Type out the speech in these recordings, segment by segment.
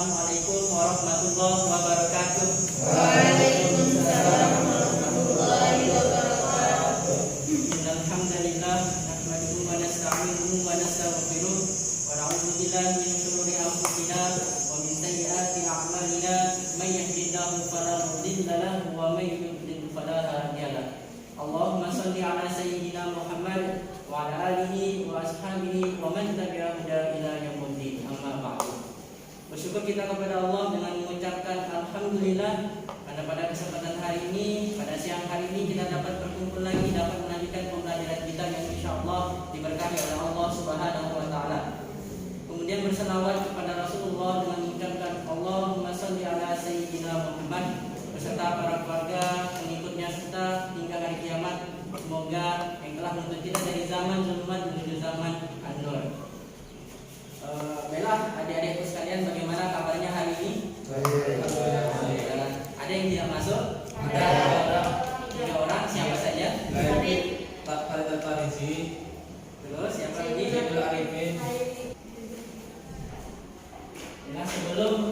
Assalamualaikum warahmatullahi wabarakatuh. Waalaikumsalam warahmatullahi wabarakatuh. Alhamdulillah, nahmaduhu wa nasta'inuhu wa nastaghfiruh wa na'udzu billahi min shururi anfusina wa min sayyiati a'malina. May yahdihillahu fala mudilla lahu wa may yudlil fala hadiya lahu. Allahumma shalli ala sayyidina Muhammad wa ala alihi wa ashabihi wa man tabi'ahum ila yaumil amma ba'du. Bersyukur kita kepada Allah dengan mengucapkan alhamdulillah karena pada kesempatan hari ini, pada siang hari ini kita dapat berkumpul lagi, dapat melanjutkan pembelajaran kita yang insyaallah diberkahi oleh Allah Subhanahu wa taala. Kemudian berselawat kepada Rasulullah dengan mengucapkan Allahumma shalli ala sayyidina Muhammad beserta para keluarga, pengikutnya serta hingga hari kiamat. Semoga yang telah menuntun kita dari zaman zulumat menuju zaman an-nur. Baiklah adik-adikku sekalian, bagaimana kabarnya hari ini? Ada yang tidak masuk? Ada. 3 orang, siapa saja? Pak Farisi. Terus siapa lagi? Abdul Arifin. Nah, sebelum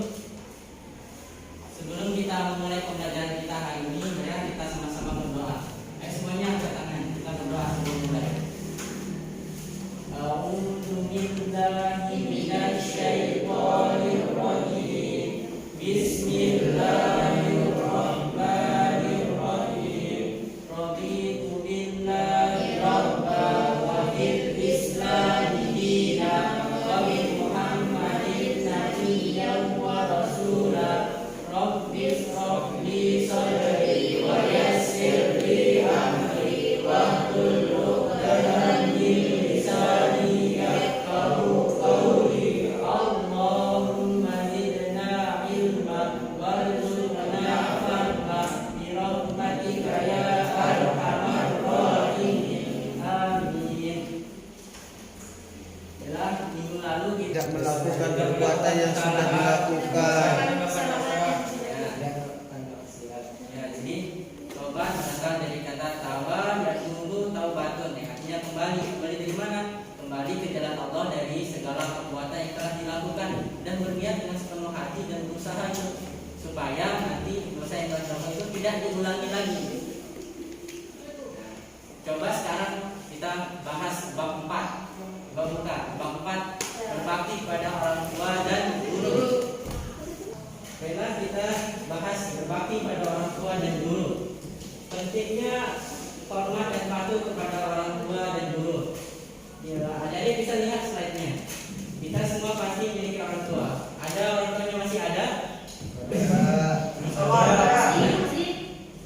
kita memulai pembelajaran kita hari ini, ya kita sama-sama berdoa. Semuanya angkat tangan, kita berdoa sebelum mulai. A'udzu billahi minasy syaithanir rajim. Bismillahirrahmanirrahim. Raditu billahi rabban wa bil islami dinan wa bi Muhammadin nabiyyan wa rasula. Rabbi shrah li sadri wa yassir li amri wahlul 'uqdatam min lisani yafqahu qawli. Allahumma zidna ilman warzuqna fahma bi rahmatika ya arhamar rahimin. Amin. Jelas minggu lalu kita tidak melakukan perbuatan yang sudah dilakukan. Ya, jadi tobat berasal dari kata tawa dan tunggu taubatun, yang artinya kembali dari mana? Kembali ke jalan Allah dari segala perbuatan yang telah dilakukan dan berniat dengan sepenuh hati dan berusaha supaya nanti dosa yang telah dilakukan itu tidak diulangi lagi. Nah, coba sekarang kita bahas bab 4. Bab 4 berbakti pada orang tua dan guru. Baiklah, kita bahas berbakti pada orang tua dan guru. Pentingnya hormat dan patuh kepada orang tua dan guru. Ya, adik-adik bisa lihat slide-nya. Kita semua pasti memiliki orang tua. Ada orang tuanya masih ada?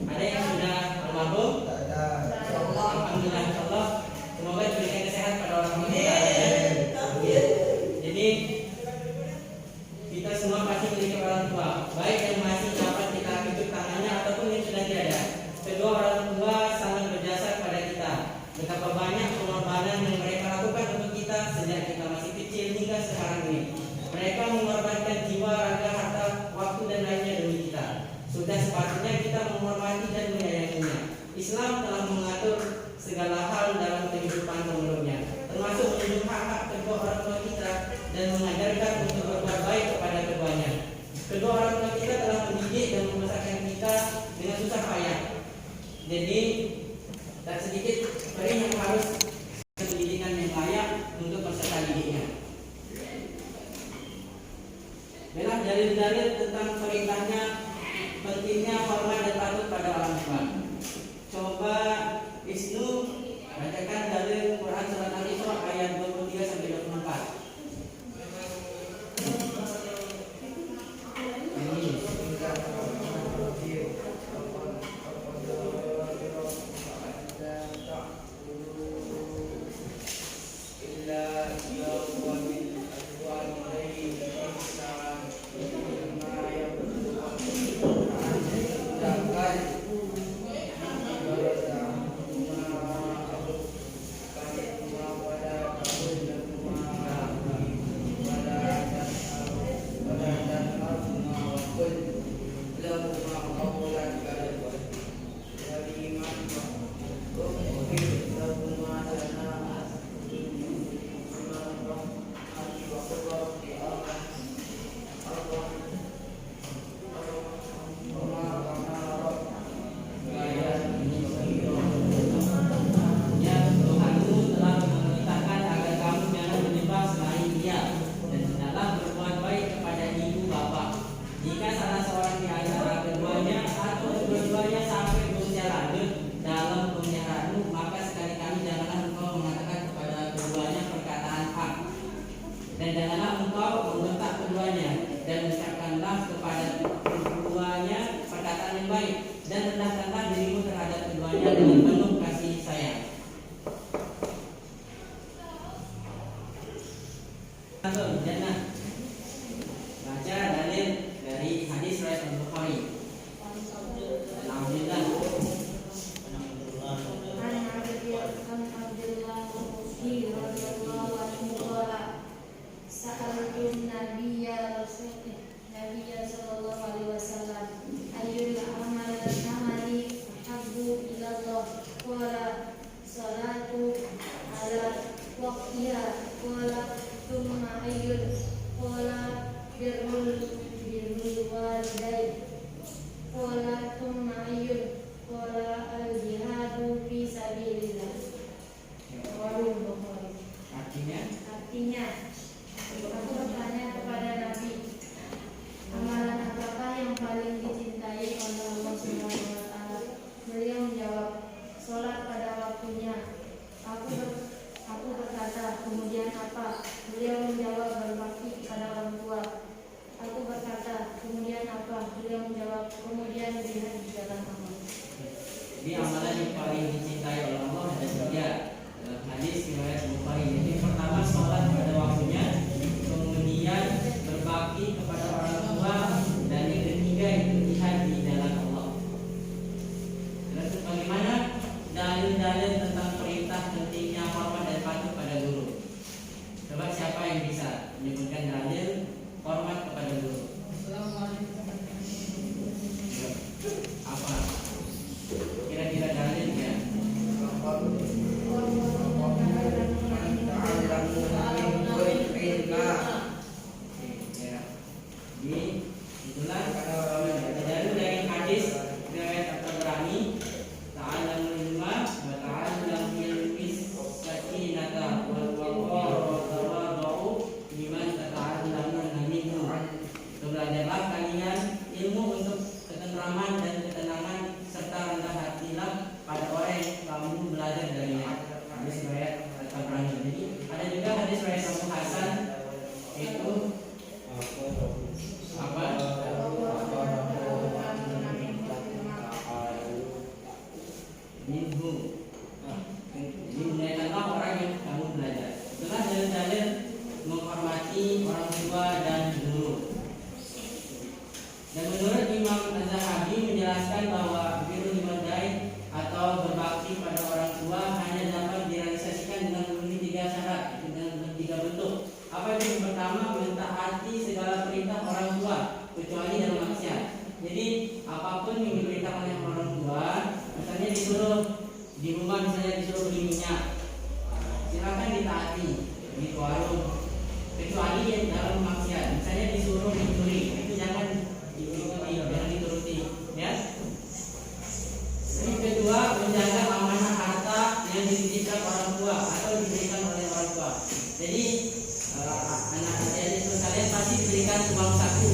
Ada yang sudah almarhum? Alhamdulillah, insyaallah. Semoga diberikan kesehatan pada orang tua kita. Jadi kita semua pasti memiliki orang tua, baik yang masih dapat kita pijuk tangannya ataupun yang sudah tiada. Kedua orang tua sangat berjasa kepada kita. Betapa banyak pengorbanan yang mereka lakukan untuk kita sejak kita masih kecil hingga sekarang ini. Mereka mengorbankan jiwa, raga, harta, waktu dan lainnya demi kita. Sudah sepatutnya kita menghormati dan menyayanginya. Islam telah mengatur segala hal dalam kehidupan menurutnya, termasuk menunjuk hak-hak kedua orang tua kita dan mengajarkan untuk berbuat baik kepada keduanya. Kedua orang tua kita telah mendidik dan membesarkan kita dengan susah payah. Jadi tak sedikit perih yang harus pendidikan yang layak untuk peserta didiknya. Baiklah, dalil-dalil tentang perintahnya pentingnya hormat dan patuh pada orang tua. Coba Isnu bacakan dalil Quran surat Al-Isra ayat 23 sampai 24. Nabi sallallahu alaihi wasallam, ayyul amali ahabbu ila Allah, qala salatu ala waqtiha, qala thumma ayyul, qala birrul walidain, qala thumma ayyul, qala al jihadu fi sabilillah. Rawahu Bukhari. Artinya, aku bertanya kepada Nabi, amalan apakah yang paling dicintai oleh Allah Subhanahu wa taala? Beliau menjawab, salat pada waktunya. Aku berkata, kemudian apa? Beliau menjawab, berbakti kepada orang tua. Aku berkata, kemudian apa? Beliau menjawab, kemudian jihad di jalan Allah. Jadi amalan yang paling dicintai oleh Allah ada tiga dalam hadis riwayat Bukhari. Jadi yang pertama sholat pada waktunya, kemudian berbakti kepada orang tua, dan yang ketiga itu jihad di jalan Allah. Terus bagaimana dalil-dalil tentang perintah pentingnya hormat dan patuh pada guru? Coba siapa yang bisa menyebutkan dalil hormat kepada guru? Apa? Kira-kira dalilnya? Itulah dalil dari hadis riwayat At-Tabrani, ta'allamul ilma wa ta'allamul sakinata wal waqar wa tawadhu liman tata'allamuna minhu. Belajarlah kalian ilmu untuk ketentraman dan ketenangan serta rendah hatilah pada orang yang kamu belajar darinya. Hadis riwayat At-Tabrani. Jadi ada juga hadis riwayat Abu Hasan, itu apa? Minhu. Jadi muliakanlah orang yang kamu belajar. Itulah dalil-dalil menghormati orang tua dan guru. Dan menurut Imam Az-Zahabi menjelaskan bahwa birrul walidain atau berbakti pada orang tua hanya dapat direalisasikan dengan memenuhi tiga syarat, dengan tiga bentuk. Apa itu? Yang pertama, mentaati segala perintah orang tua kecuali dalam maksiat. Jadi apapun yang diperintahkan oleh orang tua, misalnya disuruh di rumah, misalnya disuruh beli minyak, silakan ditaati di warung, kecuali yang dalam maksiat. Misalnya disuruh mencuri, itu jangan diikuti, jangan dituruti, ya. Yang kedua, menjaga amanah harta yang dititipkan orang tua atau diberikan oleh orang tua. Jadi anak adik sekalian pasti diberikan uang saku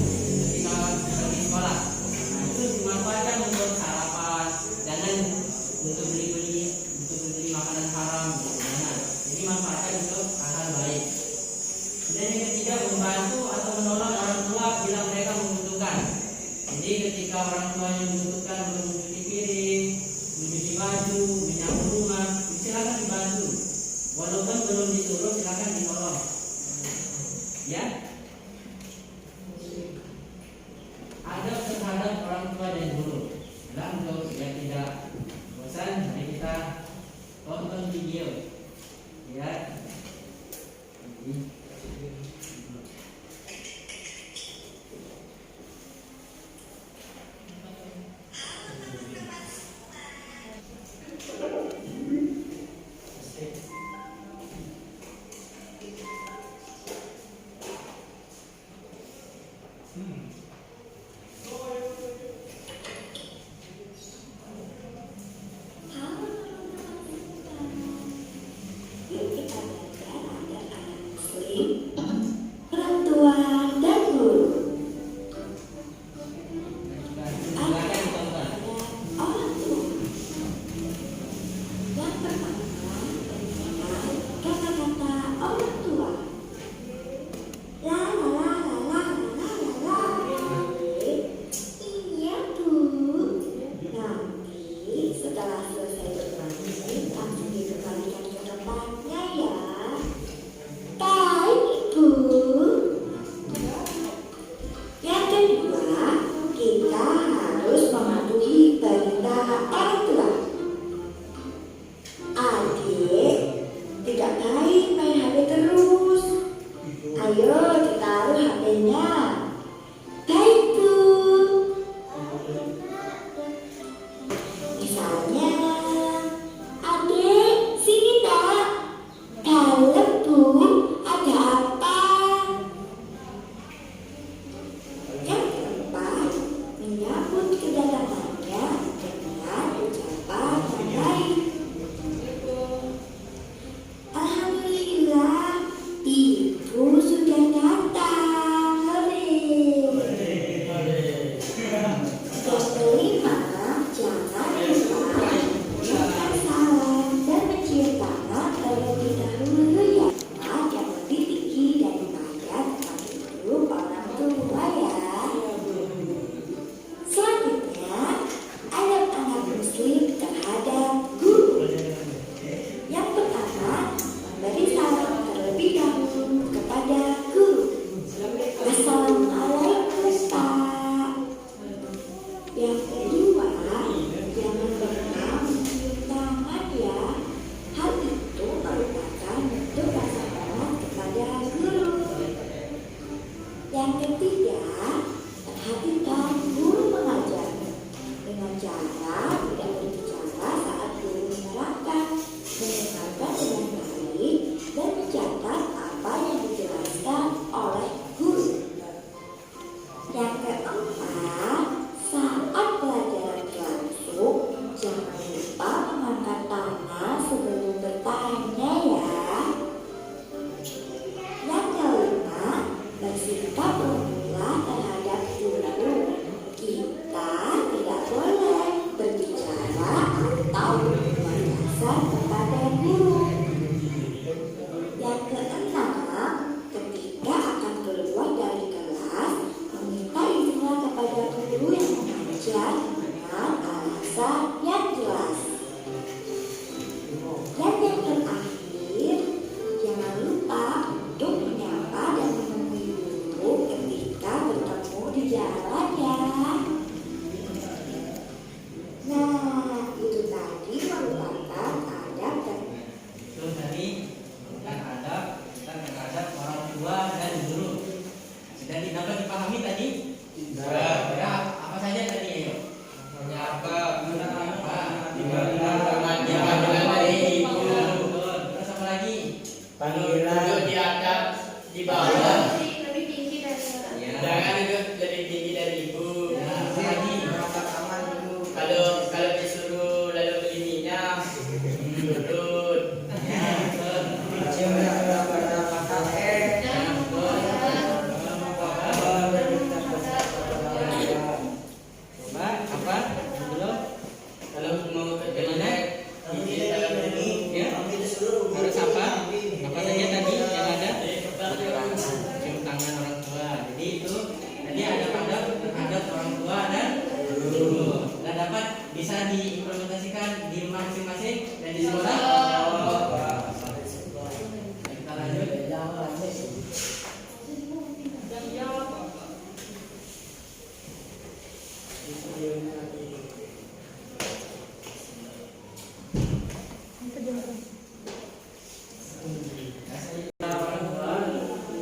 ketika pergi sekolah. Nah, itu dimanfaatkan untuk sarapan, jangan untuk beli makanan haram, jangan. Jadi manfaatkan untuk hal-hal baik. Dan yang ketiga, membantu atau menolong orang tua bila mereka membutuhkan. Jadi ketika orang tuanya membutuhkan untuk mencuci piring, mencuci baju, menyapu rumah, silakan dibantu. Walaupun belum disuruh, silakan dinolong. Ya. Adab terhadap orang tua dan guru. Dan untuk yang tidak bosan, mari kita tonton video. Ya. Orang tua dan guru. Silakan ditonton. Orang tua. Yang pertama, kata-kata orang tua. La la la la la la la la. cara tidak berbicara saat guru menerangkan, mendengarkan dengan baik, dan mencatat apa yang dijelaskan oleh guru. Yang keempat, saat pelajaran berlangsung, jangan lupa mengangkat tangan sebelum bertanya ya. Yang kelima, bersikap remula terhadap guru. Kita tidak boleh berbicara atau berbuat kasar kepada guru. Yang keenam, ketika akan keluar dari kelas, meminta izinlah kepada guru yang mengajar dengan alasan yang jelas. Dan yang terakhir, jangan lupa untuk menyapa dan menemui guru ketika bertemu di jalan ya. Nah, itu tadi merupakan adab dan Itu dari adab terhadap orang tua dan guru. Sudah dapat dipahami tadi? Ya, apa saja tadi ayo? Menyapa, Apa? Panggilan dari ibu. Terus apa lagi? Panggilan di atas, di bawah. lebih tinggi dari orang. Ya. Jangan duduk lebih tinggi dari ibu. Nah, apa lagi? berangkat aman dulu. Kalau disuruh lalu beli minyak, turun. Ya, betul. Cium yang berapa KM. Ya, betul. Coba apa? Belum? Kalau mau ke Gimana? ini dalam ini, Ya. Harus apa? Apa saja tadi yang ada? Cium tangan orang tua. Jadi itu tadi ada adab orang tua dan guru. Dan dapat bisa diimplementasikan di rumah masing-masing dan di sekolah. Kita lanjut. Orang tua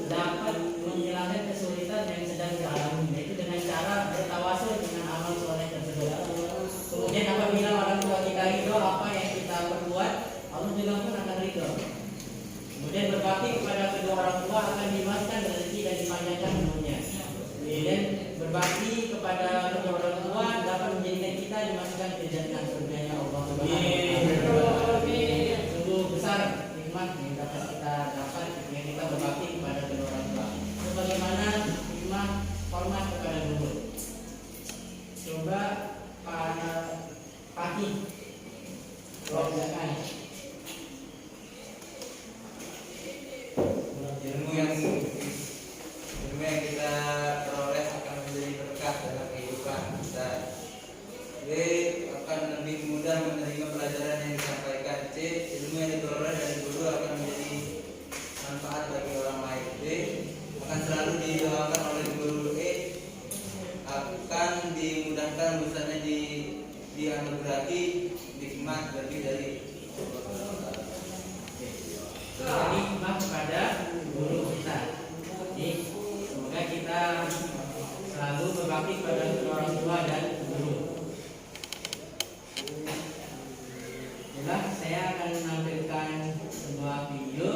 dapat menghilangkan kesulitan yang sedang dialami, yaitu dengan cara bertawasul dengan amal soleh tersebut. Kemudian apabila orang tua kita ridho apa yang kita perbuat, Allah juga pun akan ridho. Kemudian berbakti kepada kedua orang tua akan dimasukkan rezeki dan dipanjangkan umurnya. Kemudian berbakti kepada kedua orang tua dapat menjadikan kita dimasukkan ke jantan surganya Allah Subhanahu wa Ta'ala. Sungguh besar nikmat yang dapat kita dapat ketika kita berbakti kepada kedua orang tua. Sebagaimana nikmat hormat kepada guru. Coba para Pati silakan. ilmu yang kita peroleh akan menjadi berkah dalam kehidupan kita. B. Akan lebih mudah menerima pelajaran yang disampaikan. C. Ilmu yang diperoleh dari guru akan menjadi manfaat bagi orang lain. D. Akan selalu didoakan oleh guru. E. Akan dimudahkan urusannya dianugerahi nikmat lebih dari Nikmat kepada guru kita. Jadi semoga kita selalu berbakti kepada orang tua dan guru. Baiklah, saya akan menampilkan sebuah video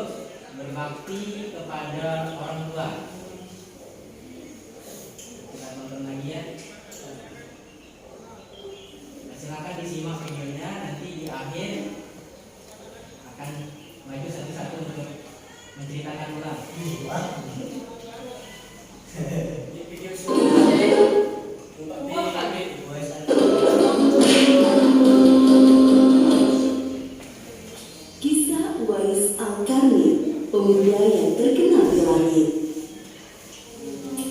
berbakti kepada orang tua. Kita tonton lagi ya. Nah, silakan disimak videonya, nanti di akhir akan maju satu-satu untuk menceritakan ulang. Kisah Uwais Al-Qarni, pemuda yang terkenal di langit.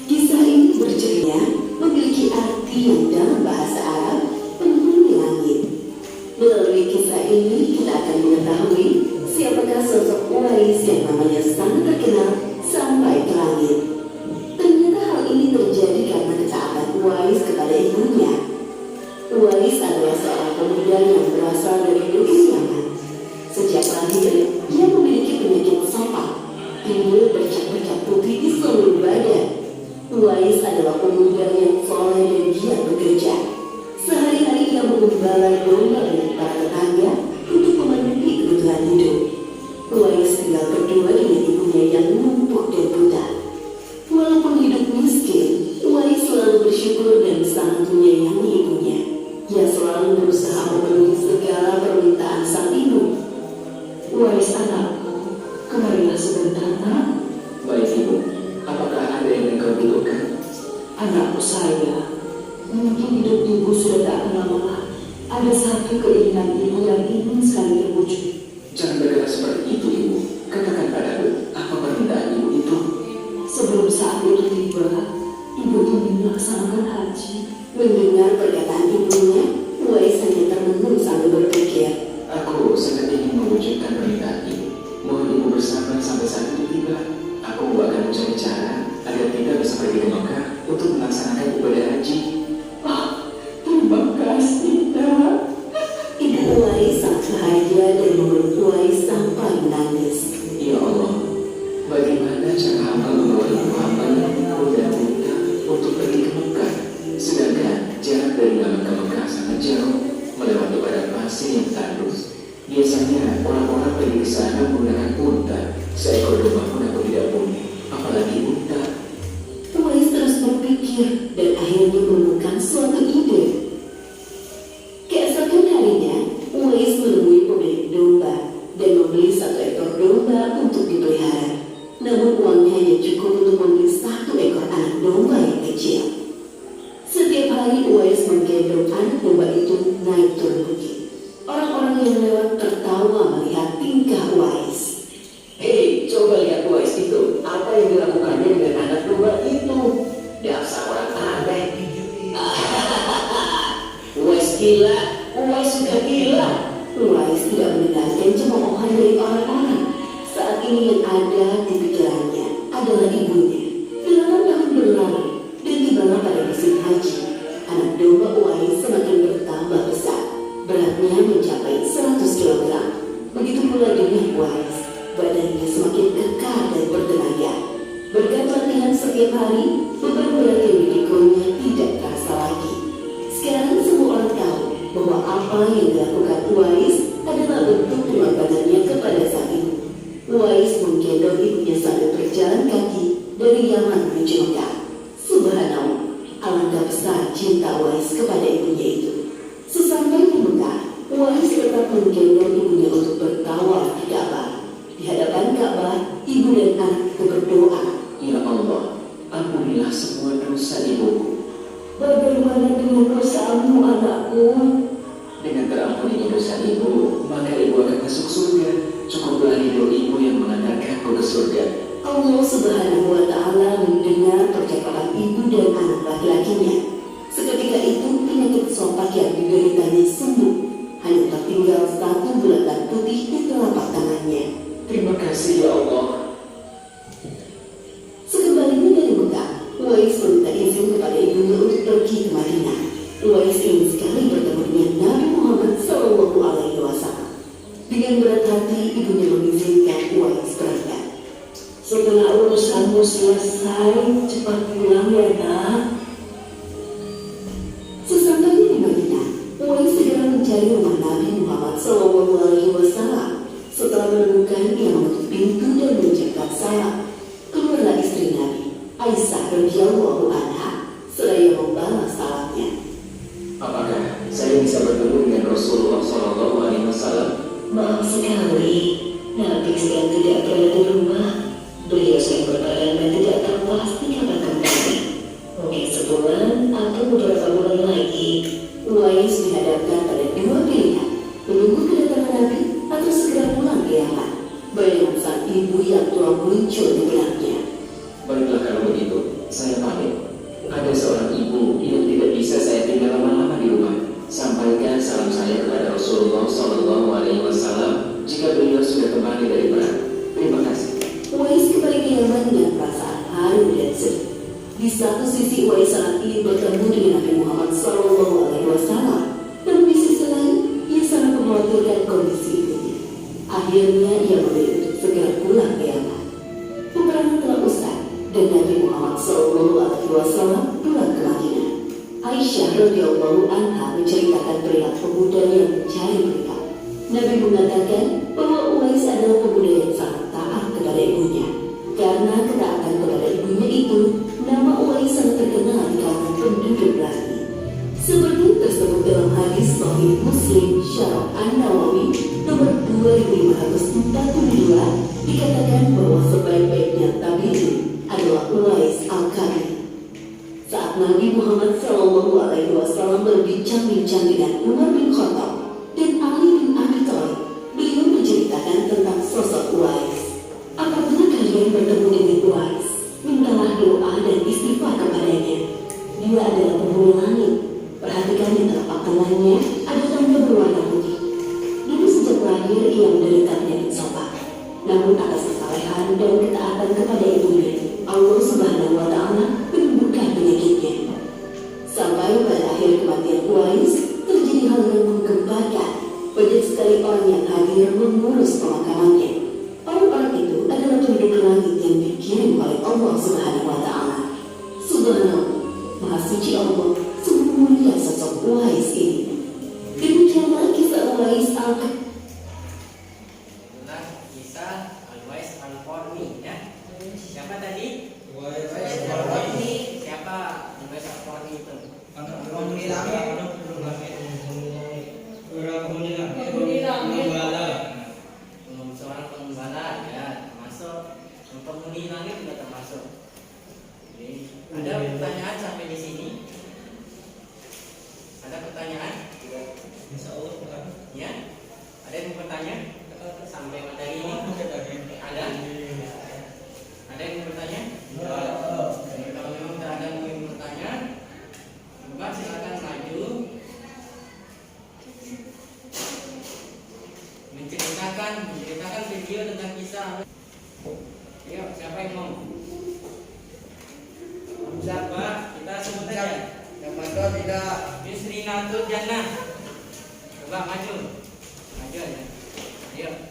Kisah ini bercerita memiliki arti yang dalam bahasa Arab penghuni langit. Melalui kisah ini kita akan mengetahui siapakah sosok Uwais yang namanya sangat terkenal sampai ke langit. Ternyata hal ini terjadi karena ketaatan Uwais kepada ibunya. Uwais adalah seorang pemuda yang berasal dari negeri Yaman. Sejak lahir, dia memiliki penyakit sampah, timbul bercak-bercak putih di seluruh badan. Uwais adalah pemuda yang soleh dan giat bekerja. Sehari-hari ia ia mengembala domba dari para tetangga untuk memenuhi kebutuhan hidup. Uwais tinggal berdua dengan ibunya yang lumpuh dan buta. Walaupun hidup miskin, Uwais selalu bersyukur dan sangat menyayangi ibunya. Ia selalu berusaha memenuhi segala permintaan sang ibu. Uwais anakku, kemarilah sebentar nak. Baik ibu, apakah ada yang engkau butuhkan? Anakku saya, mungkin hidup ibu sudah tak akan lama lagi. Ada satu keinginan ibu yang ingin sekali terwujud. Jangan bergerak seperti itu ibu. Katakan padaku, apa permintaan ibu itu? Sebelum saat itu tiba, ibu ingin melaksanakan haji. Mendengar perkataan ibunya, Uwais hanya termenung sambil berpikir. Aku sangat ingin mewujudkan permintaan ibu. Mohon ibu bersabar sampai saat itu tiba. Aku akan mencari cara agar kita bisa pergi ke Mekah untuk melaksanakan ibadah haji. Terima kasih nak. Ibu Uwais sangat bahagia dan memeluk Uwais sampai menangis. Ya Allah, bagaimana cara hamba membawa ibu hamba yang muda muda untuk pergi ke Mekah? Sedangkan jarak dari Yaman ke Mekah sangat jauh, melewati padang pasir yang tandus. Biasanya orang-orang pergi ke sana menggunakan unta. Seekor domba pun aku tidak punya, apalagi unta. Uwais terus berpikir dan akhirnya menemukan suatu ide. Keesokan harinya, Uwais menemui pemilik domba dan membeli satu ekor domba untuk dipelihara. Namun uangnya hanya cukup untuk membeli satu ekor anak domba yang kecil. Setiap hari Uwais menggendong anak domba itu naik turun bukit. Orang-orang yang lewat tertawa melihat tingkah Uwais. Hei, coba lihat Uwais itu. Apa yang dilakukannya dengan anak domba itu? Dasar orang aneh. Uwais gila, Uwais sudah gila. Uwais tidak mendengarkan cemoohan dari orang-orang. Saat ini yang ada di pikirannya adalah ibunya. 8 tahun berlalu dan tibalah pada musim haji. Anak domba Uwais semakin bertambah besar. Beratnya mencapai 100 kg. Begitu pula dengan Uwais. Badannya semakin kekar dan bertenaga. Berkat latihan setiap hari, beban berat yang dipikunya tidak terasa lagi. Sekarang semua orang tahu bahwa apa yang dilakukan Uwais adalah bentuk pengorbanannya kepada sang ibu. Uwais menggendong ibunya sambil berjalan kaki dari Yaman menuju Mekah. Subhanallah, alangkah besar cinta Uwais kepada ibunya itu. Sesampai di Mekah, Uwais tetap menggendong ibunya untuk bertawaf di Ka'bah. Di hadapan Ka'bah, ibu dan anak itu berdoa. Ya Allah, ampunilah semua dosa ibuku. Bagaimana dengan dosamu anakku? Dengan terampuninya dosa ibu, maka ibu akan masuk surga. Cukuplah ridho ibu yang mengantarkanku ke surga. Allah Subhanahu wa Ta'ala mendengar percakapan ibu dan anak laki-lakinya. Seketika itu penyakit sompak yang dideritanya sembuh. Hanya tertinggal satu bulatan putih di telapak tangannya. Terima kasih ya Allah. Sekembalinya dari Mekah, Uwais meminta izin kepada ibunya untuk pergi ke Madinah. Uwais ingin sekali bertemu dengan Nabi Muhammad SAW. Dengan berat hati, ibunya mengizinkan Uwais berangkat. Setelah urusanmu selesai, cepat pulang ya nak. Sesampainya di Madinah, Uwais segera mencari rumah Nabi Muhammad SAW. Setelah menemukan ia menutup pintu dan mengucapkan salam. Keluarlah istri Nabi, Aisyah radhiyallahu anha, seraya membalas salamnya. Apakah saya bisa bertemu dengan Rasulullah SAW? Maaf sekali, Nabi sedang tidak berada di rumah. Beliau sedang berperang dan tidak tahu pasti kapan kembali. Mungkin sebulan atau beberapa bulan lagi. Uwais dihadapkan pada dua pilihan, menunggu kedatangan Nabi atau segera pulang ke Yaman. Bayangan sang ibu yang tua muncul di benaknya. Baiklah kalau begitu, saya pamit. Ada seorang ibu yang tidak bisa saya tinggal lama-lama di rumah. Sampaikan salam saya kepada Rasulullah SAW jika beliau sudah kembali dari perang. Terima kasih. Uwais kembali ke Yaman dengan perasaan haru dan sedih. Di satu sisi Uwais sangat ingin bertemu dengan Nabi Muhammad SAW, namun di sisi lain ia sangat mengkhawatirkan kondisi ibunya. Akhirnya ia memilih untuk segera pulang ke Yaman. Peperangan telah usai dan Nabi Muhammad SAW pulang ke Madinah. Aisyah radhiyallahu anha menceritakan perilaku pemuda yang mencari berita. Nabi mengatakan bahwa Uwais adalah pemuda yang sangat taat kepada ibunya. Karena ketaatan kepada ibunya itu, nama Uwais sangat terkenal di kalangan penduduk Bani. Seperti tersebut dalam hadis Sahih Muslim Syarah An-Nawawi nomor 2542 dikatakan bahwa sebaik-baiknya tabi'in adalah Uwais Al-Qarni. Saat Nabi Muhammad SAW berbincang-bincang dengan Umar bin Khattab dan Ali bin Abi Thalib, beliau menceritakan tentang sosok Uwais. Apabila kalian bertemu dengan Uwais, mintalah doa dan istighfar kepadanya. Dia adalah penghuni langit. Perhatikan di telapak tangannya ada tanda berwarna putih. Dulu sejak lahir ia menderitanya insafah. Namun atas kesalehan dan ketaatan kepada ibunya, Allah Subhanahu wa Ta'ala menyembuhkan penyakitnya. Sampai pada akhir kematian Uwais, terjadi hal yang menggemparkan. Banyak sekali orang yang hadir mengurus pemakamannya. Orang-orang itu adalah penduduk langit yang dikirim oleh Allah Subhanahu wa Ta'ala. Subhanallah, Maha Suci Allah, sungguh mulia sosok Uwais ini. Demikianlah kisah Uwais Al-Qarni. Itulah kisah Uwais Al-Qarni ya. Siapa tadi? Uwais Al-Qarni. Siapa Uwais Al-Qarni itu? penghuni langit. Penghuni langit. Seorang pengembala ya, termasuk penghuni langit juga termasuk. Jadi, ada pertanyaan sampai di sini? Ada pertanyaan? Ya? Ada yang mau bertanya sampai materi ini? Ada? Ada yang mau bertanya? Kalau memang tidak ada yang mau bertanya, maka silakan maju menceritakan video tentang kisah. Ayo, siapa yang mau? Siapa? Kita sebut saja. Yang mana tidak Yusrinatul Jannah. Coba maju. Maju aja. Ayo.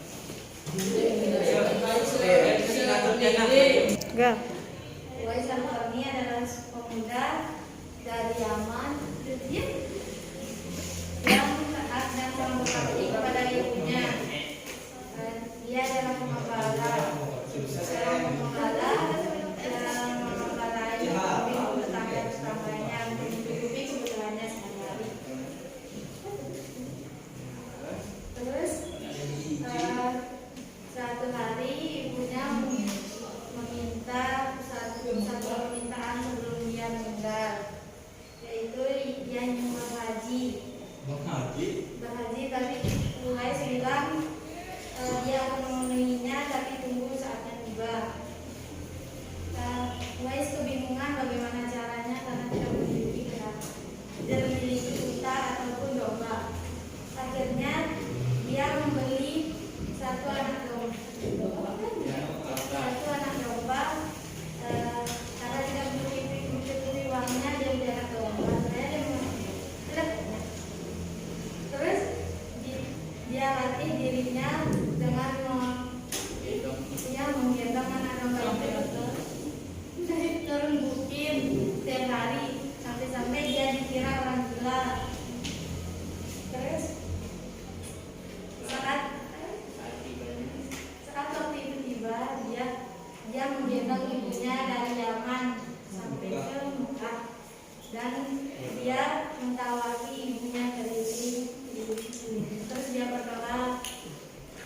Yusrinatul Jannah. Uwais Al-Qarni adalah pemuda dari Yaman yang taat dan sangat berbakti kepada ibunya. Dia adalah pengembala yang mengembalai tetangga-tetangganya menghidupi kebutuhannya sehari-hari. Terus satu hari ibunya meminta satu permintaan sebelum dia meninggal, yaitu dia ingin berhaji, tapi Uwais bilang dia akan memenuhinya, tapi tunggu saatnya tiba. Uwais kebingungan bagaimana caranya karena tidak memiliki unta ataupun domba. Akhirnya dia membeli satu anak domba karena tidak mencukupi uangnya. Dia beli anak domba. Terus dia latih dirinya dengan menggendong anak domba itu turun bukit setiap hari, sampai-sampai dia dikira orang gila. Terus saat waktu itu tiba, dia menggendong ibunya dari Yaman sampai ke Mekah, dan dia mentawaki ibunya dari sini. Terus dia berdoa,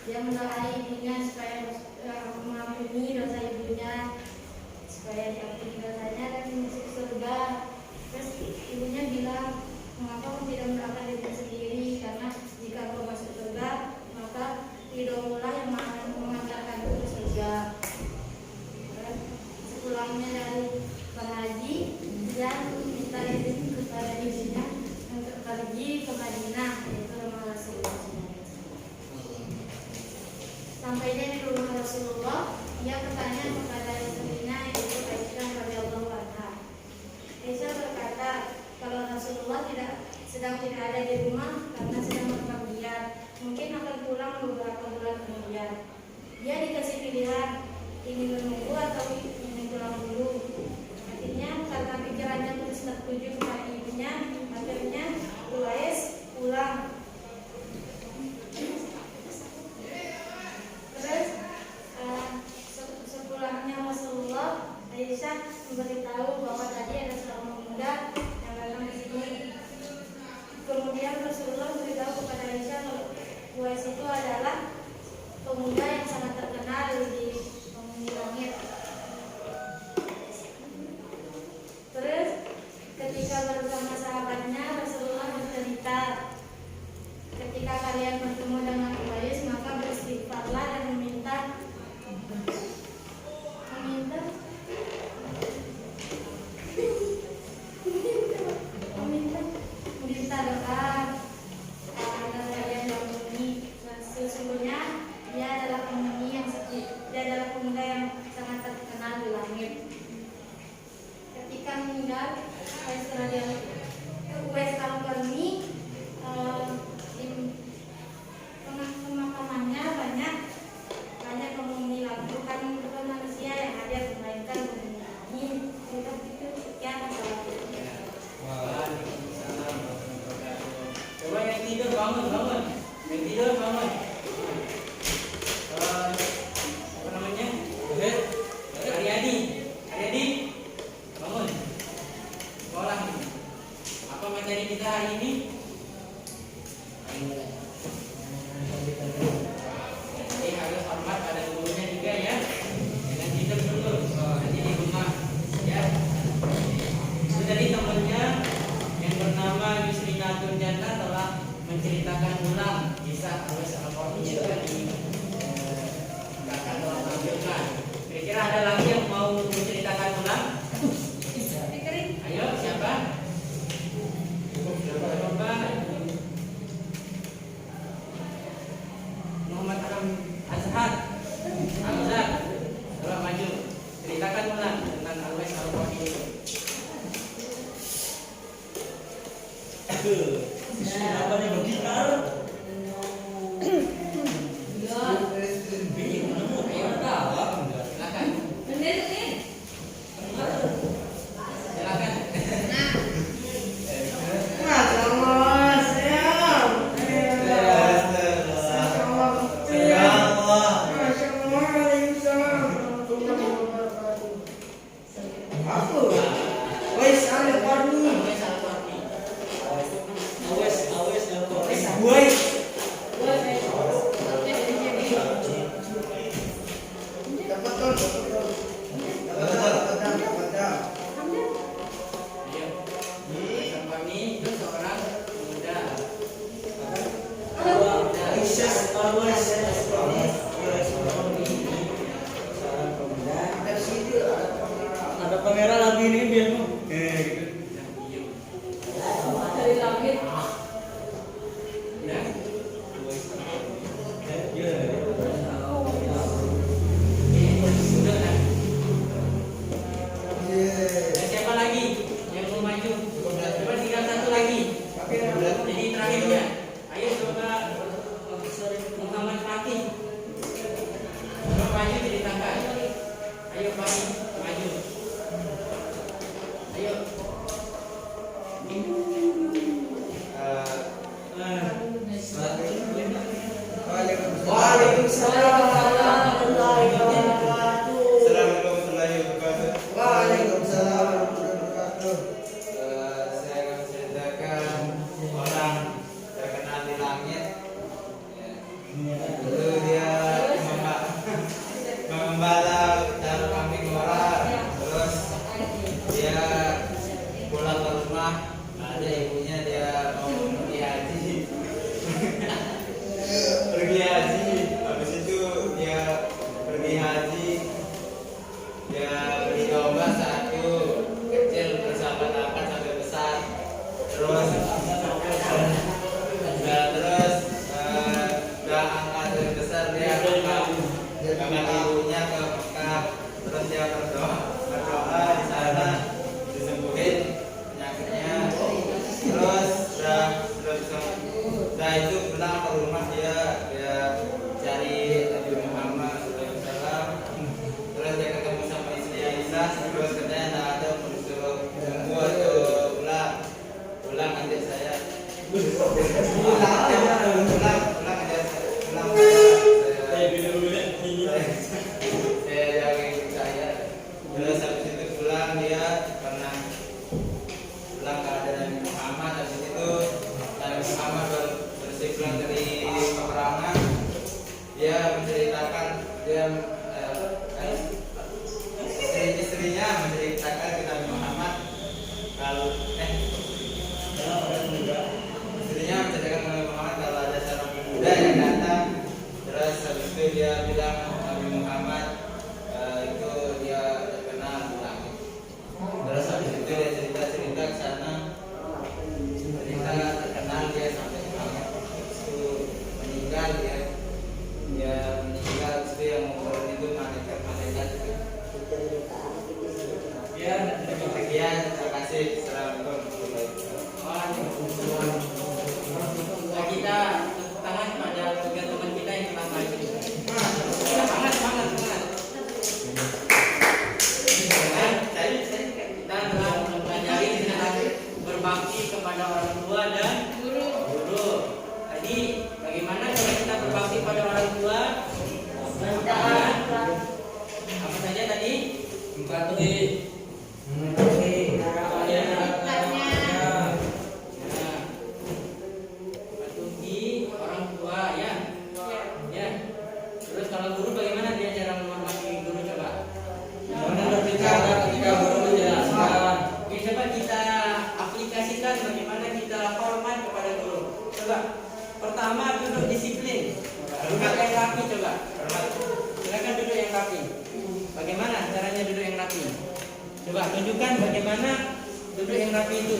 dia mendoai ibunya supaya mengampuni dosa ibunya, supaya diampuni dosanya dan masuk surga. Terus ibunya bilang, mengapa kamu tidak mendoakan diri sendiri, karena jika kau masuk surga maka ridhomulah yang mengantarkanku ke surga. Sepulangnya dari berhaji, dia minta izin kepada ibunya untuk pergi ke Madinah, yaitu rumah Rasulullah. Sampainya di rumah Rasulullah, dia bertanya kepada istrinya, yaitu Aisyah radhiyallahu anha. Aisyah berkata, kalau Rasulullah sedang tidak ada di rumah karena sedang berpergian, mungkin akan pulang beberapa bulan kemudian. Dia dikasih pilihan, ingin menunggu atau ingin pulang dulu. Akhirnya karena pikirannya terus tertuju kepada ibunya, kalian bertemu dengan Uwais, maka beristighfarlah dan meminta doa agar kalian diampuni. Sesungguhnya dia adalah pemuda yang sangat terkenal di langit. Ketika meninggal Uwais Al-Qarni, pemakamannya banyak penghuni langit, bukan manusia yang hadir, melainkan penghuni langit. Itu sekian assalamualaikum. Waalaikumsalam warahmatullahi wabarakatuh. Coba yang tidur bangun. Yang tidur bangun. Apa namanya? Aryadi, bangun. Sekolah. Apa materi kita hari ini? Jadi harus hormat pada gurunya juga ya. Jangan tidur dulu. Nanti di rumah ya. Itu tadi temannya yang bernama Yusrinatul Jannah telah menceritakan ulang kisah Uwais Al-Qarni tadi. Kakak telah tampilkan. Kira-kira ada lagi yang mau menceritakan ulang? Ayo, siapa? Coba. Muhammad Azhar. Coba maju. Ceritakan ulang tentang Uwais Al-Qarni itu. Apa nih bergitar? Ayo, silakan. Silakan. Uwais Al-Qarni. Ada kamera lagi nih biar Dari langit. Dan siapa lagi yang mau maju? Coba tinggal satu lagi. Jadi terakhirnya. Ayo coba Muhammad Fatih. Coba maju ceritakan. Ayo Fatih maju. Ayo. Waalaikumsalam warahmatullahi wabarakatuh. Waalaikumsalam warahmatullahi wabarakatuh. Saya akan menceritakan orang terkenal di langit. Dulu dia mengembala taruh kambing orang. Terus dia pulang ke rumah, ada ibunya dia mau pergi haji. Habis itu dia pergi haji. Dia beli domba satu, kecil bersahabat-sahabat sampai besar. Terus udah angkat dari besar, dia angkat ibunya ke Mekah. Terus dia berdoa di sana disembuhin penyakitnya. Terus udah itu pulang ke rumah, dia cari Nabi Muhammad SAW. Terus dia ketemu sama istri Aisyah. Terus katanya nggak ada, disuruh tunggu atau pulang nanti saya saya jaga ibu saya. Terus habis itu pulang, dia karena pulang ke ada Nabi Muhammad. Habis itu Nabi Muhammad bersih pulang dari peperangan. Dia menceritakan istrinya menceritakan ke Nabi Muhammad istrinya menceritakan ke Nabi Muhammad kalau ada seorang Nah, kita tepuk tangan pada tiga teman kita yang telah maju. Semangat. Kita telah mempelajari tentang berbakti kepada orang tua dan guru. Tadi bagaimana cara kita berbakti pada orang tua? Apa saja tadi? Empati. Patuhi orang tua ya. Terus kalau guru bagaimana dia cara menghormati guru coba? Ketika guru menjelaskan. Oke, coba kita aplikasikan bagaimana kita hormat kepada guru. Coba. Pertama duduk disiplin. Duduk yang rapi coba. Silakan duduk yang rapi. Bagaimana caranya duduk yang rapi? Coba tunjukkan bagaimana duduk yang rapi itu.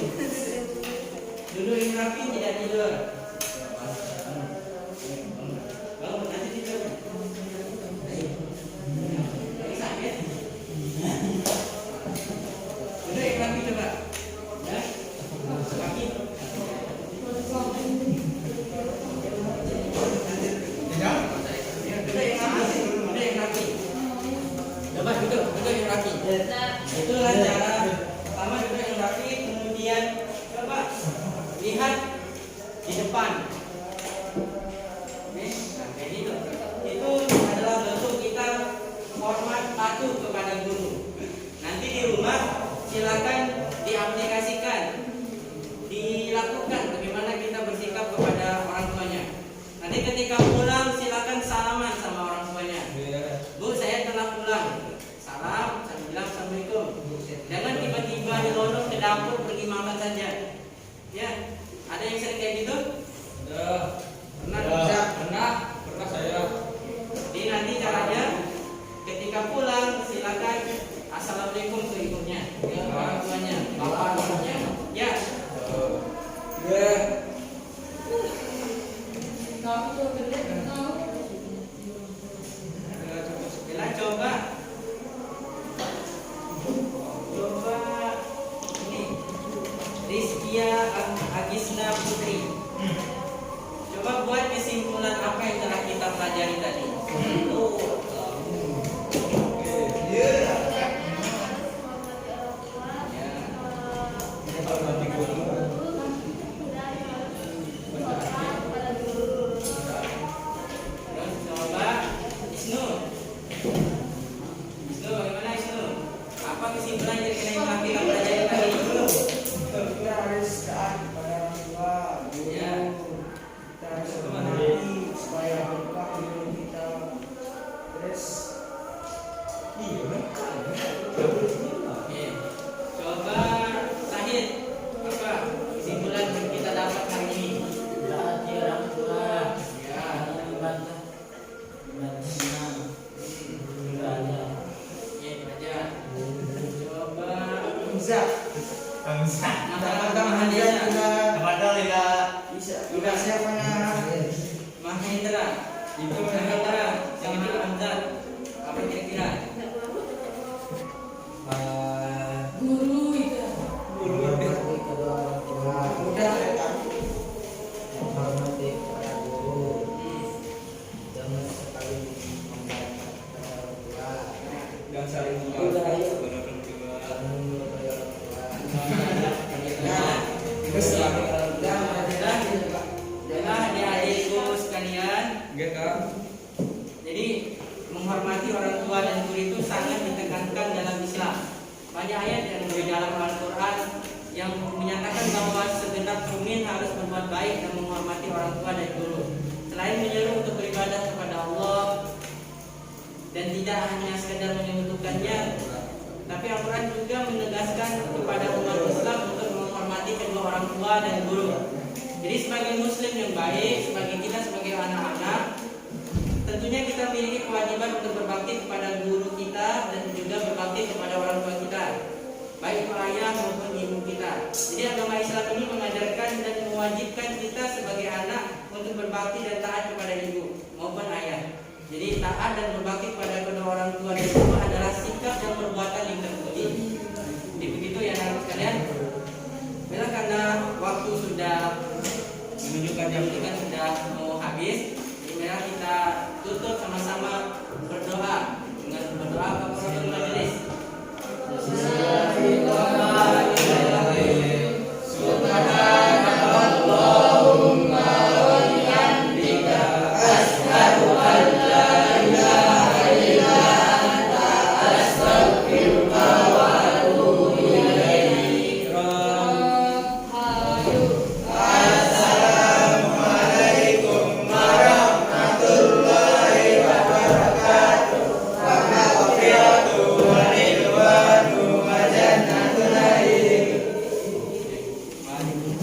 Duduk yang rapi tidak tidur. Bangun nanti tidur. Lagi sakit. Duduk yang rapi coba. Ya. Kaki. Duduk yang rapi. Coba duduk yang rapi. Itulah cara pertama, duduk yang rapi. Kemudian coba lihat di depan. Oke, nah kayak gitu. Itu adalah bentuk kita hormat patuh kepada guru. Nanti di rumah silakan diaplikasikan, dilakukan bagaimana kita bersikap kepada orang tuanya. Nanti ketika pulang silakan salaman sama orang tuanya. Bu, saya telah pulang. Salam, saya bilang assalamualaikum. Jangan tiba-tiba nyelonong ke dapur pergi makan saja. Ya, ada yang sering kayak gitu? Pernah saya. Jadi nanti caranya ketika pulang silakan assalamualaikum ke ibunya, ke orang tuanya, bapak ibunya. Ya. Coba ini Rizkia Agisna Putri. Coba buat kesimpulan apa yang telah kita pelajari tadi. Kesimpulan yang kita pelajari tadi. Kita harus taat kepada orang tua, guru. Ya. Kita harus menghormati supaya berkah hidup kita. Terus Oke. Coba Sahid, apa kesimpulan yang kita dapat hari ini? Taati orang tua. Ya. Bantah. Oke, aja. Coba Hamzah. Mata Mahendra. Juga siapa Mahendra. Ibu Mahendra. Yang itu Hamzah. Apa kira-kira? Guru itu. Menghormati kedua orang tua. Mudah menghormati kepada guru. Jangan sekali membanggakan kepada orang tua. Dan saling Budaya. kepada orang tua. Adik-adikku sekalian, jadi menghormati orang tua dan guru itu sangat ditekankan dalam Islam. Banyak ayat yang di dalam Al-Quran yang menyatakan bahwa segenap mukmin harus berbuat baik dan menghormati orang tua dan guru. Selain menyeru untuk beribadah kepada Allah dan tidak hanya sekedar menyebutkannya, tapi Al-Quran juga menegaskan kepada umat Islam untuk menghormati kedua orang tua dan guru. Jadi sebagai muslim yang baik, sebagai kita sebagai anak-anak, tentunya kita memiliki kewajiban untuk berbakti kepada guru kita dan juga berbakti kepada orang tua kita, baik ayah maupun ibu kita. Jadi agama Islam ini mengajarkan dan mewajibkan kita sebagai anak untuk berbakti dan taat kepada ibu maupun ayah. Jadi taat dan berbakti kepada kedua orang tua dan guru adalah sikap dan perbuatan yang terpuji. Jadi begitu ya anak sekalian. Amin.